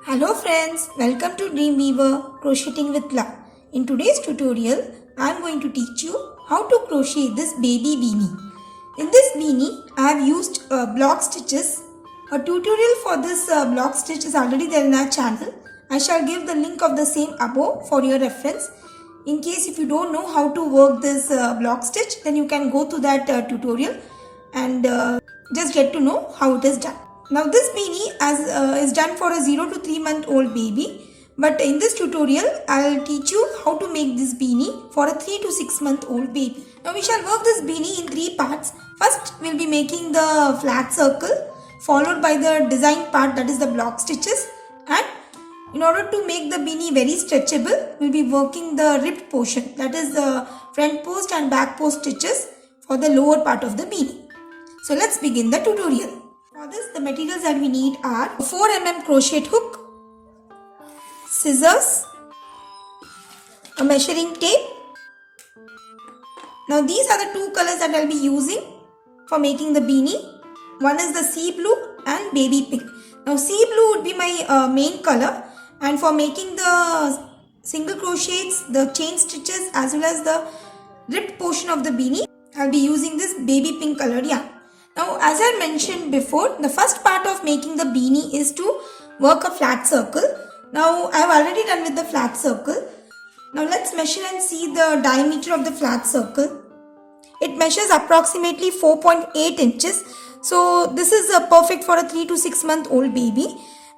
Hello friends, welcome to Dreamweaver Crocheting with Love. In today's tutorial, I am going to teach you how to crochet this baby beanie. In this beanie, I have used block stitches. A tutorial for this block stitch is already there in our channel. I shall give the link of the same above for your reference. In case if you don't know how to work this block stitch, then you can go to that tutorial and just get to know how it is done. Now this beanie is done for a 0 to 3 month old baby, but in this tutorial I will teach you how to make this beanie for a 3 to 6 month old baby. Now we shall work this beanie in 3 parts. First we will be making the flat circle, followed by the design part, that is the block stitches, and in order to make the beanie very stretchable, we will be working the ribbed portion, that is the front post and back post stitches for the lower part of the beanie. So let's begin the tutorial. For this, the materials that we need are 4 mm crochet hook, scissors, a measuring tape. Now these are the two colors that I will be using for making the beanie. One is the sea blue and baby pink. Now sea blue would be my main color, and for making the single crochets, the chain stitches as well as the ribbed portion of the beanie, I will be using this baby pink colored yarn. Now as I mentioned before, the first part of making the beanie is to work a flat circle. Now I have already done with the flat circle. Now let's measure and see the diameter of the flat circle. It measures approximately 4.8 inches. So this is perfect for a 3 to 6 month old baby.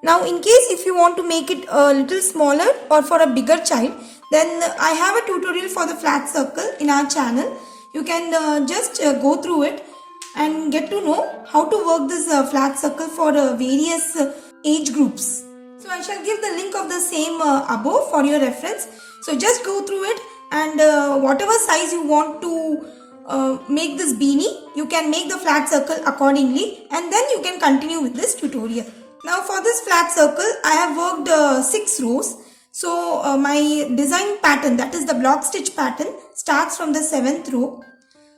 Now in case if you want to make it a little smaller or for a bigger child, then I have a tutorial for the flat circle in our channel. You can just go through it and get to know how to work this flat circle for various age groups. So I shall give the link of the same above for your reference. So just go through it, and whatever size you want to make this beanie, you can make the flat circle accordingly, and then you can continue with this tutorial. Now for this flat circle, I have worked 6 rows. So my design pattern, that is the block stitch pattern, starts from the 7th row.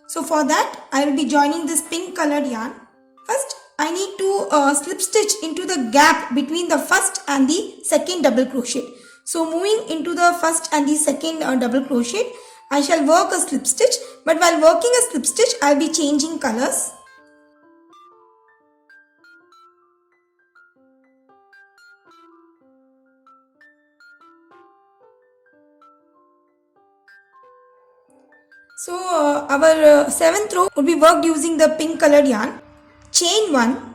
So for that, I will be joining this pink colored yarn. First, I need to slip stitch into the gap between the first and the second double crochet. So moving into the first and the second double crochet, I shall work a slip stitch, but while working a slip stitch, I will be changing colors. So our 7th row would be worked using the pink colored yarn. Chain 1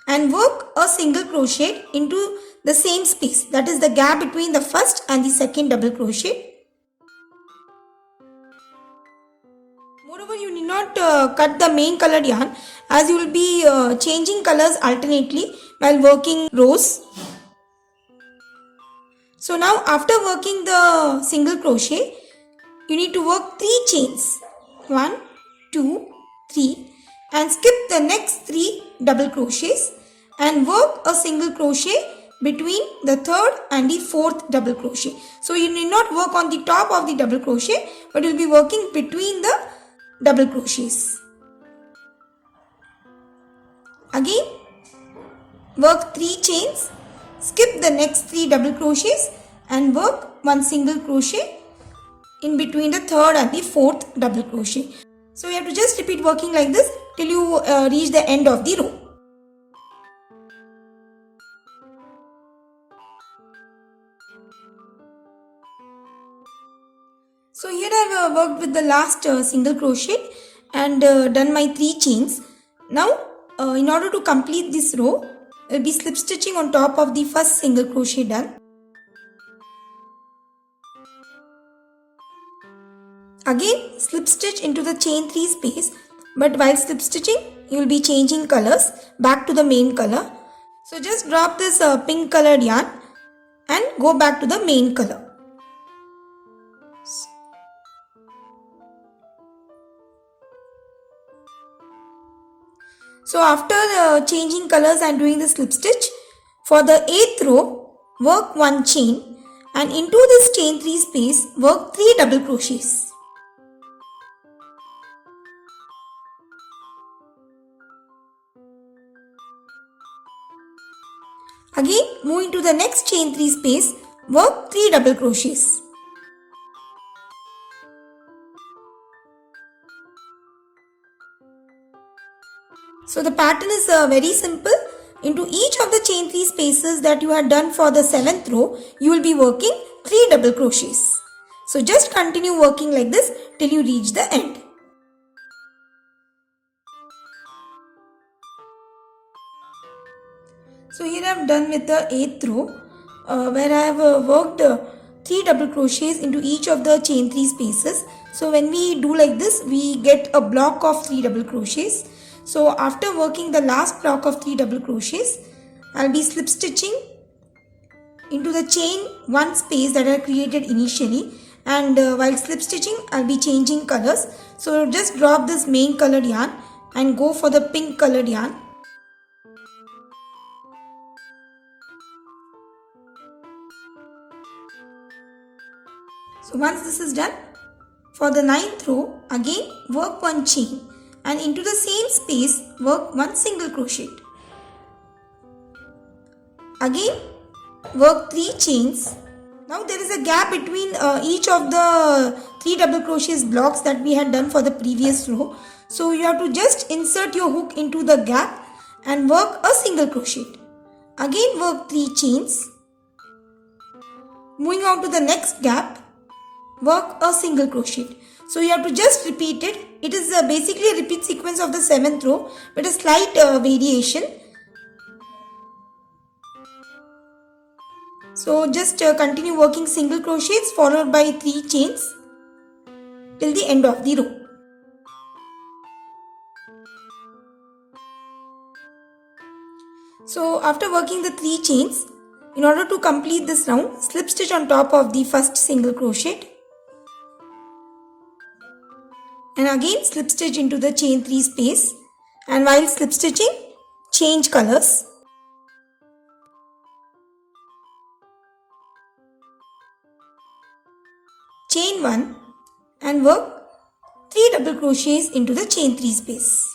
and work a single crochet into the same space, that is the gap between the first and the second double crochet. Moreover, you need not cut the main colored yarn, as you will be changing colors alternately while working rows. So now after working the single crochet, you need to work 3 chains, 1, 2, 3, and skip the next 3 double crochets and work a single crochet between the 3rd and the 4th double crochet. So you need not work on the top of the double crochet, but you will be working between the double crochets. Again, work 3 chains, skip the next 3 double crochets and work 1 single crochet in between the 3rd and the 4th double crochet. So you have to just repeat working like this till you reach the end of the row. So here I have worked with the last single crochet and done my 3 chains. Now in order to complete this row, I will be slip stitching on top of the first single crochet done. Again slip stitch into the chain 3 space, but while slip stitching you will be changing colors back to the main color. So just drop this pink colored yarn and go back to the main color. So after changing colors and doing the slip stitch, for the 8th row, work 1 chain and into this chain 3 space, work 3 double crochets. Again, moving to the next chain 3 space, work 3 double crochets. So the pattern is very simple. Into each of the chain 3 spaces that you had done for the 7th row, you will be working 3 double crochets. So just continue working like this till you reach the end. So here I have done with the 8th row where I have worked 3 double crochets into each of the chain 3 spaces. So when we do like this, we get a block of 3 double crochets. So after working the last block of 3 double crochets, I'll be slip stitching into the chain 1 space that I created initially, and while slip stitching I'll be changing colors. So just drop this main colored yarn and go for the pink colored yarn. So once this is done, for the 9th row, again work 1 chain and into the same space work 1 single crochet. Again work 3 chains. Now there is a gap between each of the 3 double crochets blocks that we had done for the previous row. So you have to just insert your hook into the gap and work a single crochet. Again work 3 chains. Moving on to the next gap, work a single crochet. So you have to just repeat it. It is basically a repeat sequence of the 7th row with a slight variation. So just continue working single crochets followed by 3 chains till the end of the row. So after working the 3 chains, in order to complete this round, slip stitch on top of the first single crochet. And again slip stitch into the chain 3 space, and while slip stitching, change colors. Chain 1 and work 3 double crochets into the chain 3 space.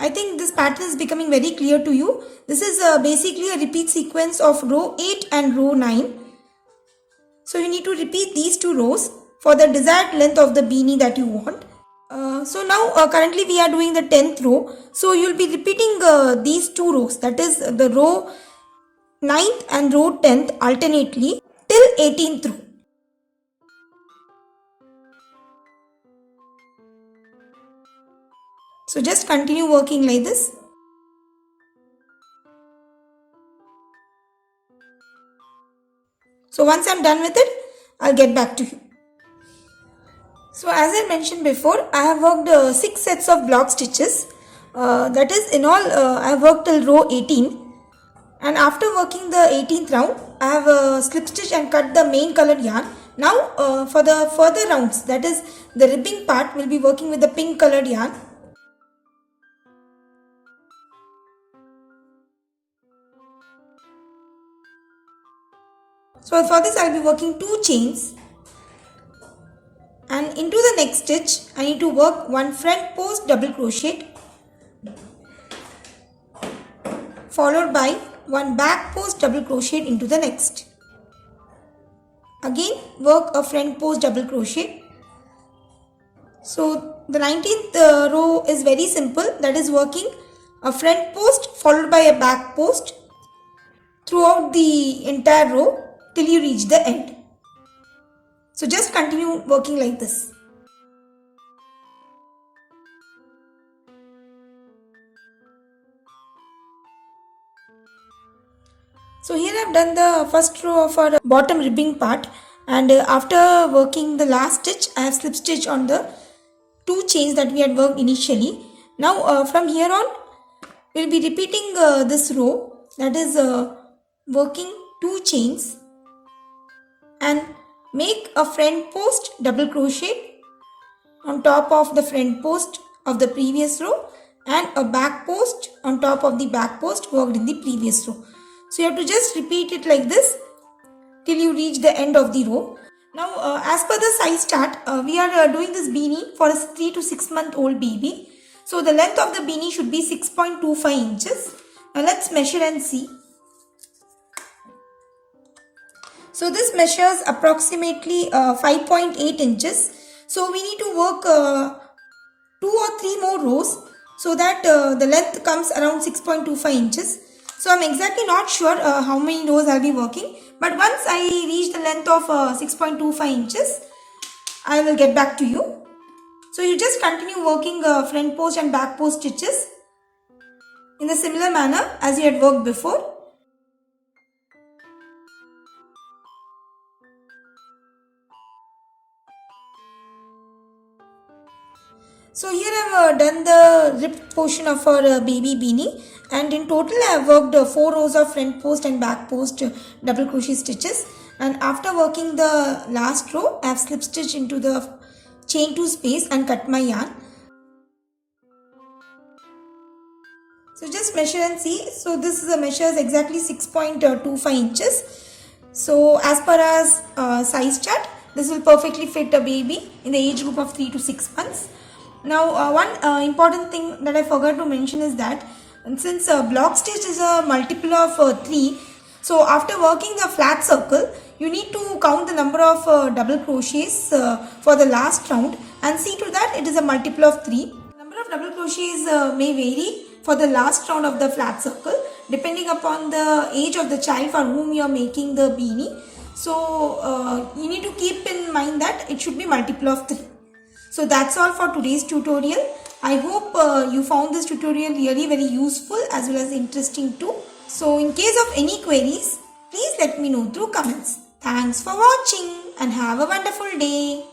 I think this pattern is becoming very clear to you. This is basically a repeat sequence of row 8 and row 9. So you need to repeat these 2 rows for the desired length of the beanie that you want. So now currently we are doing the 10th row. So you will be repeating these 2 rows, that is the row 9th and row 10th alternately till 18th row. So just continue working like this. So once I am done with it, I'll get back to you. So as I mentioned before, I have worked 6 sets of block stitches. That is in all I have worked till row 18. And after working the 18th round, I have slip stitched and cut the main colored yarn. Now for the further rounds, that is the ribbing part, we'll be working with the pink colored yarn. So for this I will be working 2 chains, and into the next stitch I need to work 1 front post double crochet followed by 1 back post double crochet into the next. Again work a front post double crochet. So the 19th row is very simple, that is working a front post followed by a back post throughout the entire row till you reach the end. So just continue working like this. So here I have done the first row of our bottom ribbing part, and after working the last stitch I have slip stitched on the 2 chains that we had worked initially. Now from here on we will be repeating this row, that is working 2 chains and make a front post double crochet on top of the front post of the previous row and a back post on top of the back post worked in the previous row. So you have to just repeat it like this till you reach the end of the row. Now, as per the size chart, we are doing this beanie for a 3 to 6 month old baby. So, the length of the beanie should be 6.25 inches. Now, let's measure and see. So, this measures approximately 5.8 inches. So, we need to work 2 or 3 more rows so that the length comes around 6.25 inches. So, I'm exactly not sure how many rows I'll be working. But once I reach the length of 6.25 inches, I will get back to you. So you just continue working front post and back post stitches in the similar manner as you had worked before. So here I have done the ripped portion of our baby beanie, and in total I have worked 4 rows of front post and back post double crochet stitches, and after working the last row I have slip stitched into the chain 2 space and cut my yarn. So just measure and see. So this is a measure is exactly 6.25 inches. So as per as size chart, this will perfectly fit a baby in the age group of 3 to 6 months. Now one important thing that I forgot to mention is that since block stitch is a multiple of 3, so after working the flat circle, you need to count the number of double crochets for the last round and see to that it is a multiple of 3. The number of double crochets may vary for the last round of the flat circle depending upon the age of the child for whom you are making the beanie. So you need to keep in mind that it should be multiple of 3. So that's all for today's tutorial. I hope you found this tutorial really very useful as well as interesting too. So in case of any queries, please let me know through comments. Thanks for watching and have a wonderful day.